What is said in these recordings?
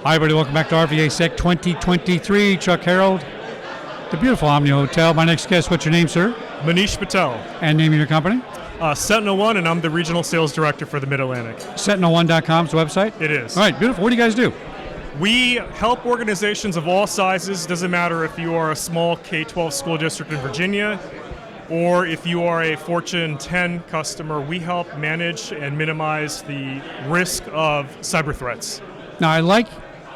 Hi, everybody. Welcome back to RVAsec 2023. Chuck Harold, the beautiful Omni Hotel. My next guest, what's your name, sir? Manish Patel. And name of your company? Sentinel One, and I'm the regional sales director for the Mid-Atlantic. Sentinel1.com's website? It is. All right, beautiful. What do you guys do? We help organizations of all sizes. Doesn't matter if you are a small K-12 school district in Virginia or if you are a Fortune 10 customer. We help manage and minimize the risk of cyber threats. Now, I like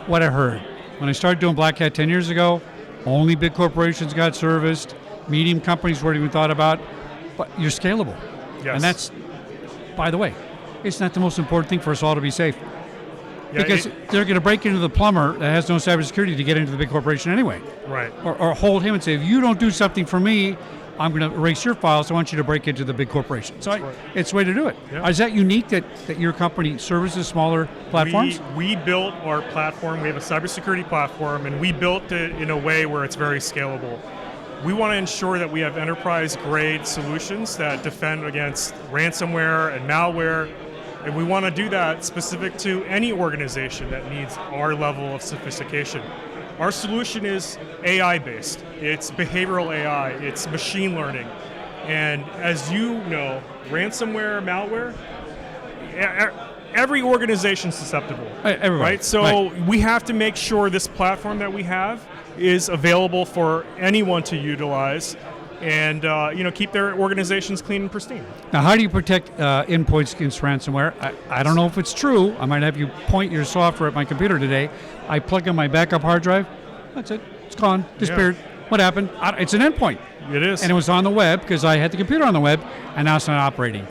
what I heard. When I started doing Black Hat 10 years ago, only big corporations got serviced, medium companies weren't even thought about, but you're scalable. Yes. And that's, by the way, it's not the most important thing for us all to be safe. Yeah, because they're going to break into the plumber that has no cybersecurity to get into the big corporation anyway. Right. Or hold him and say, if you don't do something for me, I'm going to erase your files. I want you to break into the big corporation. So it's a way to do it. Yeah. Is that unique that your company services smaller platforms? We built our platform. We have a cybersecurity platform, and we built it in a way where it's very scalable. We want to ensure that we have enterprise-grade solutions that defend against ransomware and malware, and we want to do that specific to any organization that needs our level of sophistication. Our solution is AI-based. It's behavioral AI. It's machine learning. And as you know, ransomware, malware, every organization is susceptible. Everybody. Right? So we have to make sure this platform that we have is available for anyone to utilize and keep their organizations clean and pristine. Now, how do you protect endpoints against ransomware? I don't know if it's true. I might have you point your software at my computer today. I plug in my backup hard drive. That's it. It's gone. Disappeared. Yeah. What happened? It's an endpoint. It is. And it was on the web because I had the computer on the web, and now it's not operating.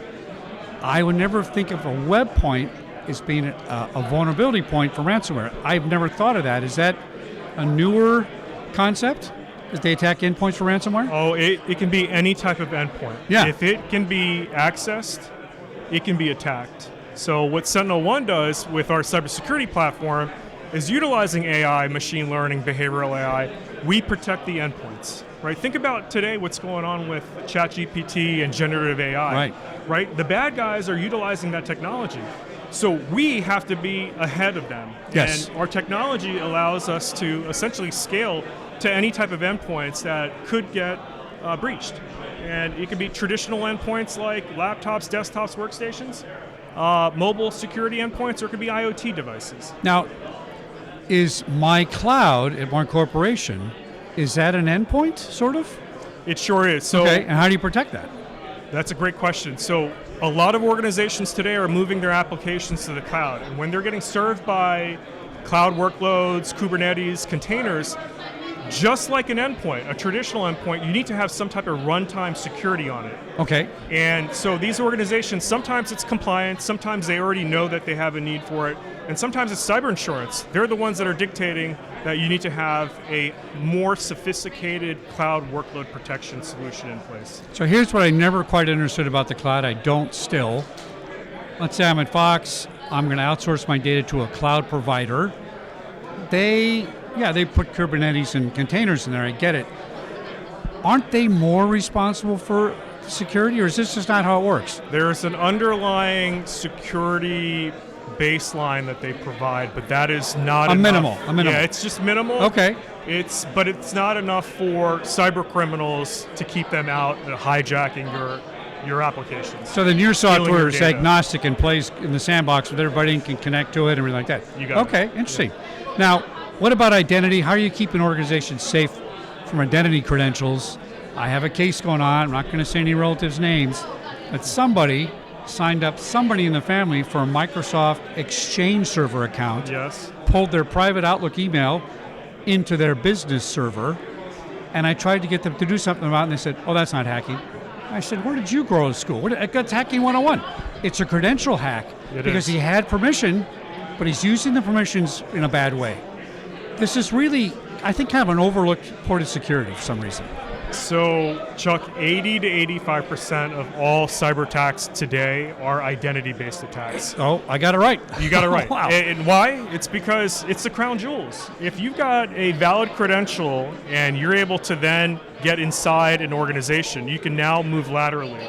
I would never think of a web point as being a vulnerability point for ransomware. I've never thought of that. Is that a newer concept? That they attack endpoints for ransomware? Oh, it can be any type of endpoint. Yeah. If it can be accessed, it can be attacked. So what Sentinel One does with our cybersecurity platform is utilizing AI, machine learning, behavioral AI, we protect the endpoints. Right? Think about today what's going on with ChatGPT and generative AI. Right? The bad guys are utilizing that technology. So we have to be ahead of them. Yes. And our technology allows us to essentially scale to any type of endpoints that could get breached. And it can be traditional endpoints like laptops, desktops, workstations, mobile security endpoints, or it could be IoT devices. Now, is my cloud at one corporation, is that an endpoint, sort of? It sure is. So okay, and how do you protect that? That's a great question. So a lot of organizations today are moving their applications to the cloud. And when they're getting served by cloud workloads, Kubernetes, containers, just like an endpoint, a traditional endpoint, you need to have some type of runtime security on it. Okay. And so these organizations, sometimes it's compliance, sometimes they already know that they have a need for it, and sometimes it's cyber insurance. They're the ones that are dictating that you need to have a more sophisticated cloud workload protection solution in place. So here's what I never quite understood about the cloud. I don't still. Let's say I'm at Fox. I'm going to outsource my data to a cloud provider. They put Kubernetes and containers in there. I get it. Aren't they more responsible for security, or is this just not how it works? There's an underlying security baseline that they provide, but that is not enough. A minimal. Yeah, it's just minimal. Okay. But it's not enough for cyber criminals to keep them out hijacking your applications. So then your software is agnostic and plays in the sandbox with everybody and can connect to it and everything like that. You got it. Okay, interesting. Now, what about identity? How are you keeping organizations safe from identity credentials? I have a case going on. I'm not going to say any relatives' names, but somebody signed up somebody in the family for a Microsoft Exchange server account. Yes. Pulled their private Outlook email into their business server, and I tried to get them to do something about it, and they said, oh, that's not hacking. I said, where did you go to school? That's hacking 101. It's a credential hack because he had permission, but he's using the permissions in a bad way. This is really, I think, kind of an overlooked part of security for some reason. So, Chuck, 80 to 85% of all cyber attacks today are identity-based attacks. Oh, I got it right. You got it right. Wow. And why? It's because it's the crown jewels. If you've got a valid credential and you're able to then get inside an organization, you can now move laterally.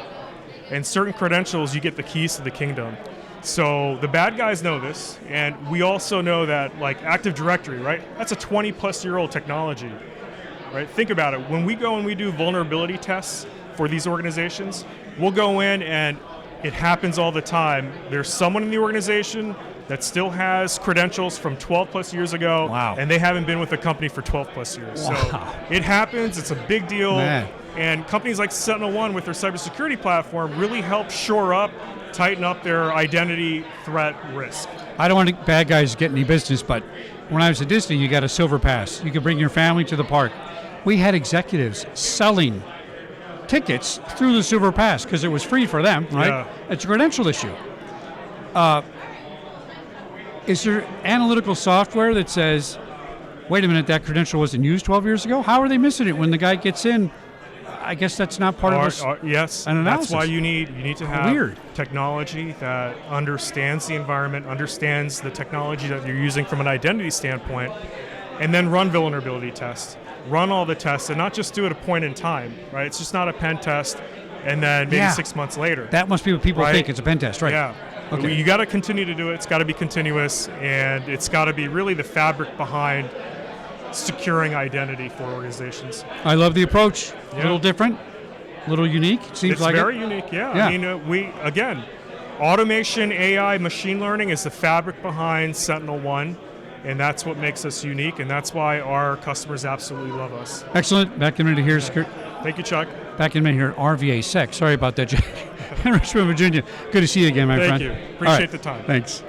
And certain credentials, you get the keys to the kingdom. So the bad guys know this, and we also know that like Active Directory, right? That's a 20-plus-year-old technology, right? Think about it. When we go and we do vulnerability tests for these organizations, we'll go in and it happens all the time. There's someone in the organization that still has credentials from 12 plus years ago, Wow. and they haven't been with the company for 12 plus years. Wow. So it happens, it's a big deal. Man. And companies like Sentinel One with their cybersecurity platform really help shore up, tighten up their identity threat risk. I don't want bad guys to get any business, but when I was at Disney, you got a silver pass. You could bring your family to the park. We had executives selling tickets through the silver pass because it was free for them, right? Yeah. It's a credential issue. Is there analytical software that says, wait a minute, that credential wasn't used 12 years ago? How are they missing it when the guy gets in? I guess that's not part of yes, an analysis. that's why you need to have Weird. technology that understands the environment, understands the technology that you're using from an identity standpoint, and then run vulnerability tests. Run all the tests, and not just do it at a point in time, right? It's just not a pen test, and then maybe 6 months later. That must be what people think. It's a pen test, right? Yeah. Okay. You got to continue to do it. It's got to be continuous, and it's got to be really the fabric behind securing identity for organizations. I love the approach. A Yeah. little different, a little unique. Seems It's like very unique, yeah. Yeah. I mean, automation, AI, machine learning is the fabric behind Sentinel One, and that's what makes us unique, and that's why our customers absolutely love us. Excellent. Back in a minute here. Thank you, Chuck. Back in a minute here. RVAsec. Sorry about that, Jack. Richmond, Virginia. Good to see you again, my friend. Thank you. All right. Appreciate the time. Thanks.